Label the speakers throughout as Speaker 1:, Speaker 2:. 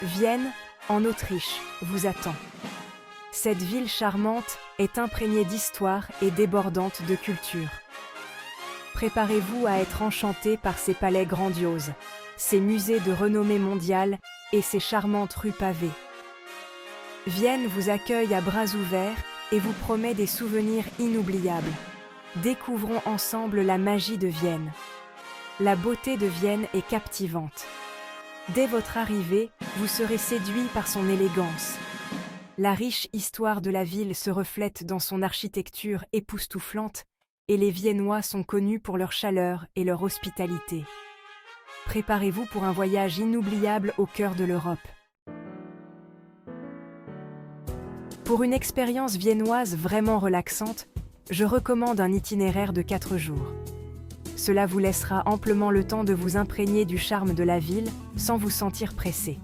Speaker 1: Vienne, en Autriche, vous attend. Cette ville charmante est imprégnée d'histoire et débordante de culture. Préparez-vous à être enchanté par ses palais grandioses, ses musées de renommée mondiale et ses charmantes rues pavées. Vienne vous accueille à bras ouverts et vous promet des souvenirs inoubliables. Découvrons ensemble la magie de Vienne. La beauté de Vienne est captivante. Dès votre arrivée, vous serez séduit par son élégance. La riche histoire de la ville se reflète dans son architecture époustouflante, et les Viennois sont connus pour leur chaleur et leur hospitalité. Préparez-vous pour un voyage inoubliable au cœur de l'Europe. Pour une expérience viennoise vraiment relaxante, je recommande un itinéraire de 4 jours. Cela vous laissera amplement le temps de vous imprégner du charme de la ville sans vous sentir pressé.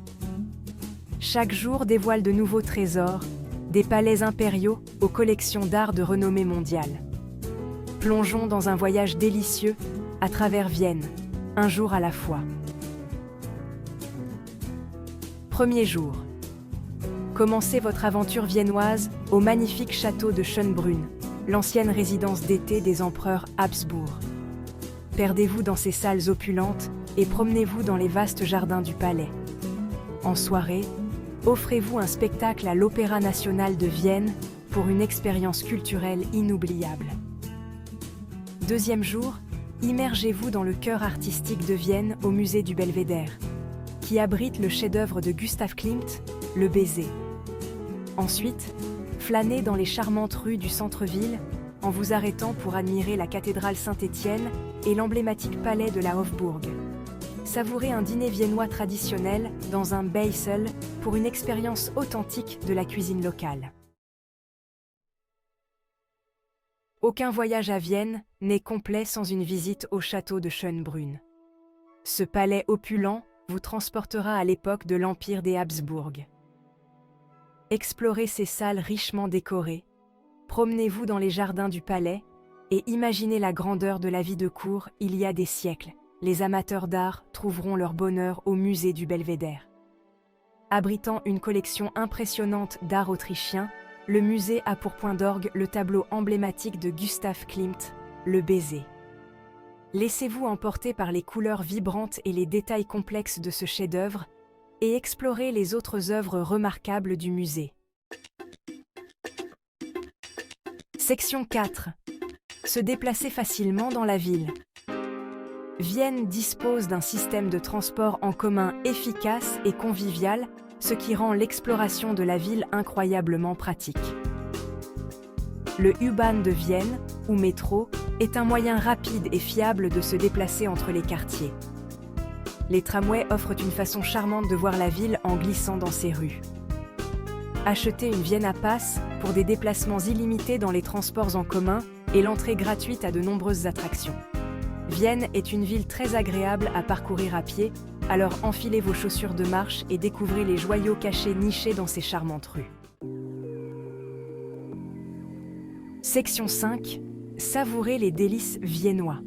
Speaker 1: Chaque jour dévoile de nouveaux trésors, des palais impériaux aux collections d'art de renommée mondiale. Plongeons dans un voyage délicieux à travers Vienne, un jour à la fois. Premier jour. Commencez votre aventure viennoise au magnifique château de Schönbrunn, l'ancienne résidence d'été des empereurs Habsbourg. Perdez-vous dans ces salles opulentes et promenez-vous dans les vastes jardins du palais. En soirée, offrez-vous un spectacle à l'Opéra national de Vienne pour une expérience culturelle inoubliable. Deuxième jour, immergez-vous dans le cœur artistique de Vienne au musée du Belvédère, qui abrite le chef-d'œuvre de Gustav Klimt, Le Baiser. Ensuite, flânez dans les charmantes rues du centre-ville en vous arrêtant pour admirer la cathédrale Saint-Étienne et l'emblématique palais de la Hofburg. Savourez un dîner viennois traditionnel dans un Beisel pour une expérience authentique de la cuisine locale. Aucun voyage à Vienne n'est complet sans une visite au château de Schönbrunn. Ce palais opulent vous transportera à l'époque de l'Empire des Habsbourg. Explorez ces salles richement décorées, promenez-vous dans les jardins du palais et imaginez la grandeur de la vie de cour il y a des siècles. Les amateurs d'art trouveront leur bonheur au musée du Belvédère. Abritant une collection impressionnante d'art autrichien, le musée a pour point d'orgue le tableau emblématique de Gustav Klimt, Le Baiser. Laissez-vous emporter par les couleurs vibrantes et les détails complexes de ce chef-d'œuvre et explorez les autres œuvres remarquables du musée. Section 4. Se déplacer facilement dans la ville. Vienne dispose d'un système de transport en commun efficace et convivial, ce qui rend l'exploration de la ville incroyablement pratique. Le U-Bahn de Vienne, ou métro, est un moyen rapide et fiable de se déplacer entre les quartiers. Les tramways offrent une façon charmante de voir la ville en glissant dans ses rues. Achetez une Vienna Pass pour des déplacements illimités dans les transports en commun et l'entrée gratuite à de nombreuses attractions. Vienne est une ville très agréable à parcourir à pied, alors enfilez vos chaussures de marche et découvrez les joyaux cachés nichés dans ces charmantes rues. Section 5. Savourez les délices viennois.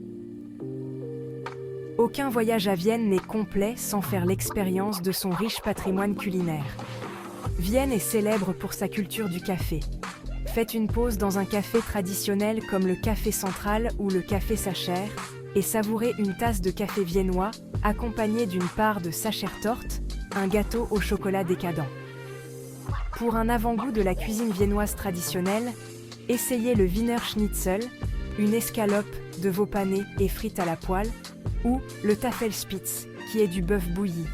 Speaker 1: Aucun voyage à Vienne n'est complet sans faire l'expérience de son riche patrimoine culinaire. Vienne est célèbre pour sa culture du café. Faites une pause dans un café traditionnel comme le Café Central ou le Café Sacher et savourez une tasse de café viennois accompagnée d'une part de Sachertorte, un gâteau au chocolat décadent. Pour un avant-goût de la cuisine viennoise traditionnelle, essayez le Wiener Schnitzel, une escalope de veau pané et frites à la poêle, ou le Tafelspitz, qui est du bœuf bouilli.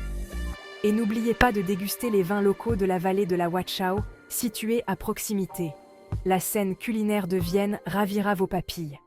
Speaker 1: Et n'oubliez pas de déguster les vins locaux de la vallée de la Wachau, située à proximité. La scène culinaire de Vienne ravira vos papilles.